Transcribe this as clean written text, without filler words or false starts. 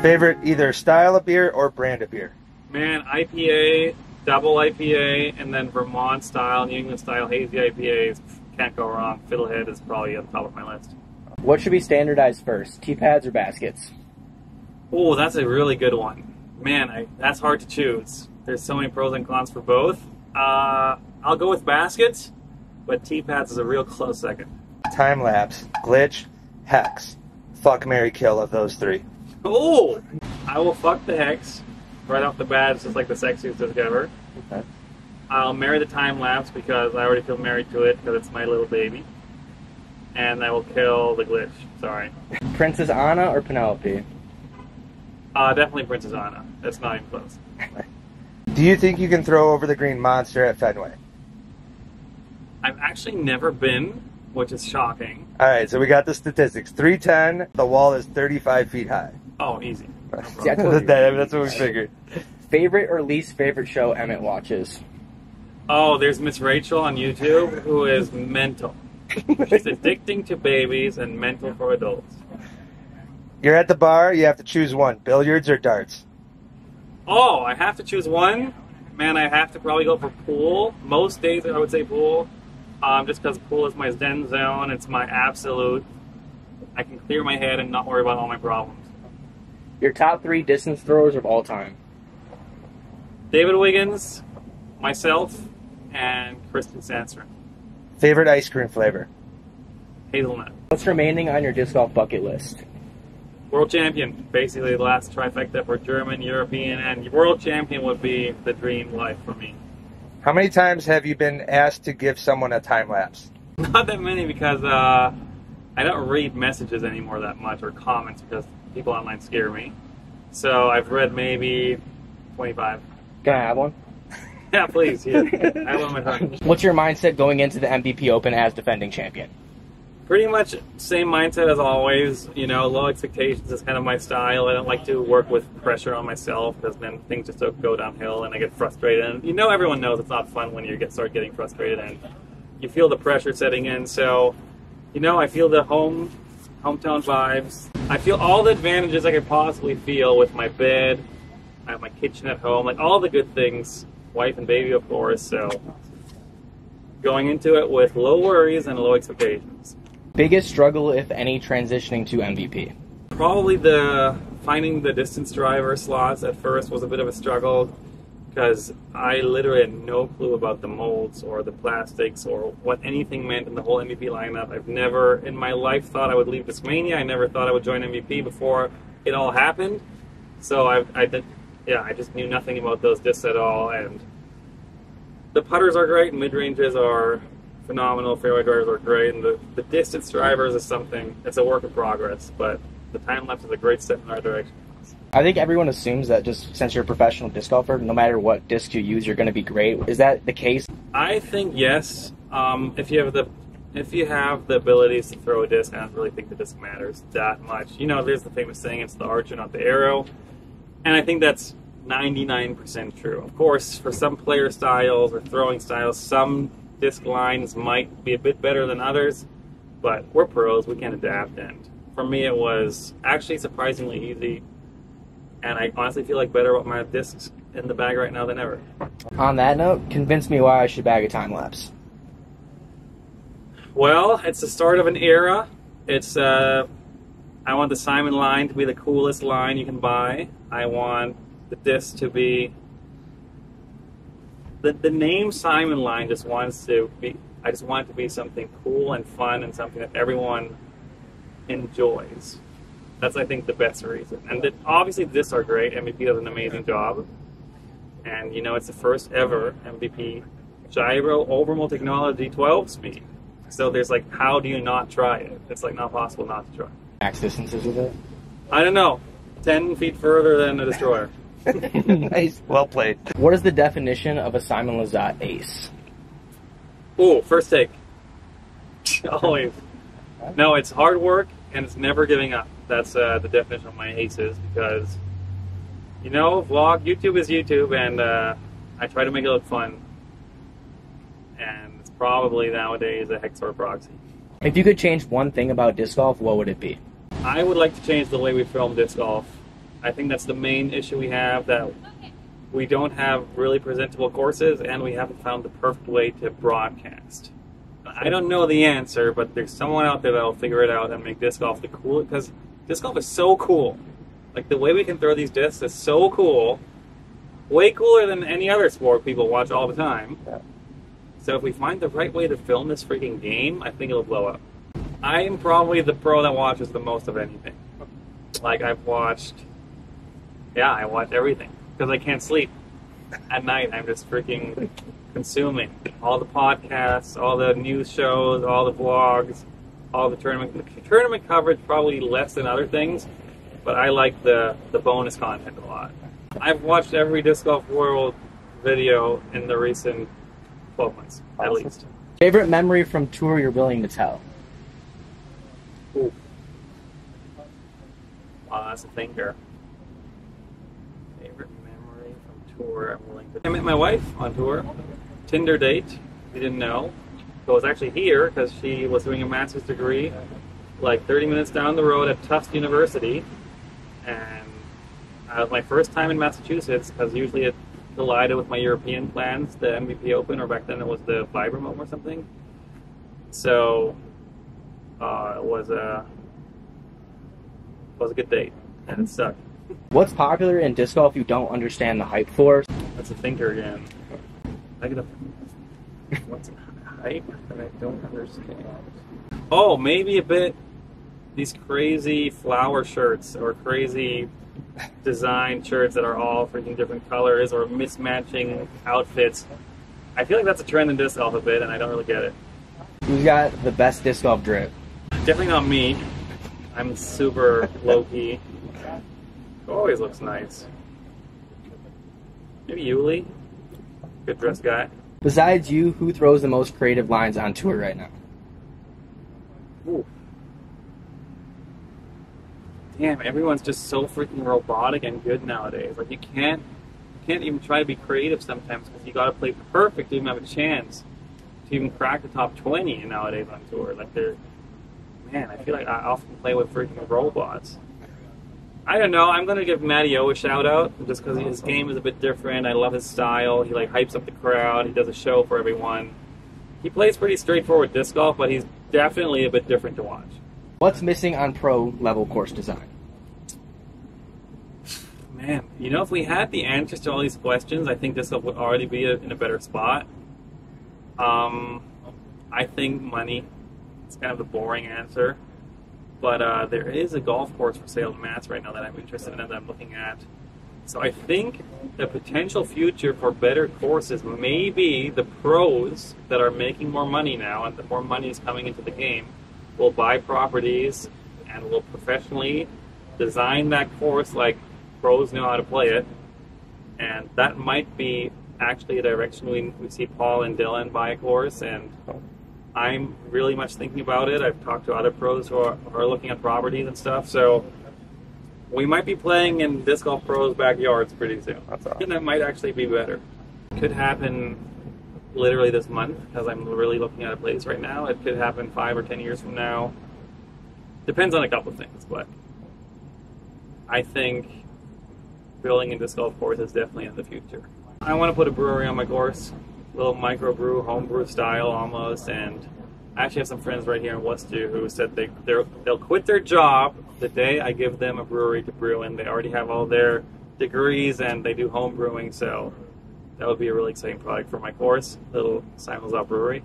Favorite either style of beer or brand of beer? Man, IPA, double IPA, and then Vermont style, New England style hazy IPAs. Can't go wrong. Fiddlehead is probably on top of my list. What should be standardized first, TPads or baskets? Oh, that's a really good one. Man, that's hard to choose. There's so many pros and cons for both. I'll go with baskets, but TPads is a real close second. Time lapse, glitch, hex. Fuck, marry, kill of those three. Oh, I will fuck the hex right off the bat. It's just like the sexiest disc ever. Okay. I'll marry the time lapse because I already feel married to it because it's my little baby. And I will kill the glitch. Sorry. Princess Anna or Penelope? Definitely Princess Anna. That's not even close. Do you think you can throw over the green monster at Fenway? I've actually never been, which is shocking. All right, so we got the statistics. 310, the wall is 35 feet high. Oh, easy. See, I told you. That's what we figured. Favorite or least favorite show Emmett watches? Oh, there's Miss Rachel on YouTube, who is mental. She's addicting to babies and mental for adults. You're at the bar, you have to choose one. Billiards or darts? Oh, I have to choose one? Man, I have to probably go for pool. Most days I would say pool. Just because pool is my zen zone. It's my absolute. I can clear my head and not worry about all my problems. Your top 3 distance throwers of all time? David Wiggins, myself, and Kristen Sandstrom. Favorite ice cream flavor? Hazelnut. What's remaining on your disc golf bucket list? World champion. Basically the last trifecta for German, European, and world champion would be the dream life for me. How many times have you been asked to give someone a time lapse? Not that many because I don't read messages anymore that much or comments because people online scare me. So I've read maybe 25. Can I have one? Yeah, please. Yeah. I have one in my phone. What's your mindset going into the MVP Open as defending champion? Pretty much same mindset as always. You know, low expectations is kind of my style. I don't like to work with pressure on myself because then things just go downhill and I get frustrated. And you know, everyone knows it's not fun when you start getting frustrated and you feel the pressure setting in. So, you know, I feel the hometown vibes. I feel all the advantages I could possibly feel with my bed. I have my kitchen at home, like all the good things. Wife and baby, of course. So, going into it with low worries and low expectations. Biggest struggle, if any, transitioning to MVP? Probably finding the distance driver slots at first was a bit of a struggle because I literally had no clue about the molds or the plastics or what anything meant in the whole MVP lineup. I've never in my life thought I would leave Discmania. I never thought I would join MVP before it all happened. So I just knew nothing about those discs at all. And the putters are great, mid-ranges are phenomenal, fairway drivers are great, and the distance drivers is something, it's a work in progress, but the time lapse is a great step in our direction. I think everyone assumes that just since you're a professional disc golfer, no matter what disc you use, you're going to be great. Is that the case? I think yes. If you have the abilities to throw a disc, I don't really think the disc matters that much. You know, there's the famous saying, it's the archer, not the arrow, and I think that's 99% true. Of course, for some player styles or throwing styles, some disc lines might be a bit better than others, but we're pros, we can adapt, and for me it was actually surprisingly easy, and I honestly feel like better with my discs in the bag right now than ever. On that note, convince me why I should bag a time lapse. Well, it's the start of an era. It's I want the Simon line to be the coolest line you can buy. I want the disc to be the name Simon line just wants to be, I just want it to be something cool and fun and something that everyone enjoys. That's, I think, the best reason. And obviously discs are great. MVP does an amazing job. And, you know, it's the first ever MVP gyro overmole technology 12 speed. So there's like, how do you not try it? It's like not possible not to try. Max distances with it? I don't know. 10 feet further than a destroyer. Nice. Well played. What is the definition of a Simon Lizotte ace? Ooh, first take. Always. No, it's hard work and it's never giving up. That's the definition of my aces because, you know, YouTube is YouTube, and I try to make it look fun. And it's probably nowadays a hex or a proxy. If you could change one thing about disc golf, what would it be? I would like to change the way we film disc golf. I think that's the main issue we have, that we don't have really presentable courses, and we haven't found the perfect way to broadcast. I don't know the answer, but there's someone out there that'll figure it out and make disc golf the cool, because disc golf is so cool. Like, the way we can throw these discs is so cool. Way cooler than any other sport people watch all the time. Yeah. So if we find the right way to film this freaking game, I think it'll blow up. I am probably the pro that watches the most of anything. Like, I watch everything. Because I can't sleep. At night, I'm just freaking consuming all the podcasts, all the news shows, all the vlogs, all the tournament. The tournament coverage probably less than other things, but I like the bonus content a lot. I've watched every Disc Golf World video in the recent 12 months, at least. Favorite memory from tour you're willing to tell? Ooh. Wow, that's a thinker. Favorite memory from tour I'm willing to... I met my wife on tour. Tinder date. We didn't know. So I was actually here because she was doing a master's degree like 30 minutes down the road at Tufts University. And it was my first time in Massachusetts, because usually it collided with my European plans, the MVP Open, or back then it was the Vibram or something. So it was a good date, and it sucked. What's popular in disc golf you don't understand the hype for? That's a thinker again. What's hype that I don't understand? Oh, maybe a bit these crazy flower shirts or crazy design shirts that are all freaking different colors, or mismatching outfits. I feel like that's a trend in disc golf a bit, and I don't really get it. Who's got the best disc golf drip? Definitely not me. I'm super low-key. Always looks nice. Maybe Yuli. Good dressed guy. Besides you, who throws the most creative lines on tour right now? Ooh. Damn, everyone's just so freaking robotic and good nowadays. Like, you can't even try to be creative sometimes, because you gotta play perfect to even have a chance to even crack the top 20 nowadays on tour. Like, man, I feel like I often play with freaking robots. I don't know, I'm gonna give Matty O a shout out, just because his game is a bit different. I love his style. He like hypes up the crowd. He does a show for everyone. He plays pretty straightforward disc golf, but he's definitely a bit different to watch. What's missing on pro level course design? Man, you know, if we had the answers to all these questions, I think disc golf would already be in a better spot. I think money. It's kind of the boring answer. But there is a golf course for sale in Mass right now that I'm interested in, that I'm looking at. So I think the potential future for better courses may be the pros that are making more money now, and the more money is coming into the game, will buy properties and will professionally design that course like pros know how to play it. And that might be actually a direction we see Paul and Dylan buy a course, and I'm really much thinking about it. I've talked to other pros who are looking at properties and stuff, so we might be playing in Disc Golf Pros' backyards pretty soon. That's awesome. And that might actually be better. Could happen literally this month, because I'm really looking at a place right now. It could happen 5 or 10 years from now. Depends on a couple of things, but I think building a disc golf course is definitely in the future. I want to put a brewery on my course. Little microbrew, homebrew style almost, and I actually have some friends right here in Worcester who said they'll quit their job the day I give them a brewery to brew in. They already have all their degrees and they do home brewing, so that would be a really exciting product for my course. Little Simon's Law Brewery.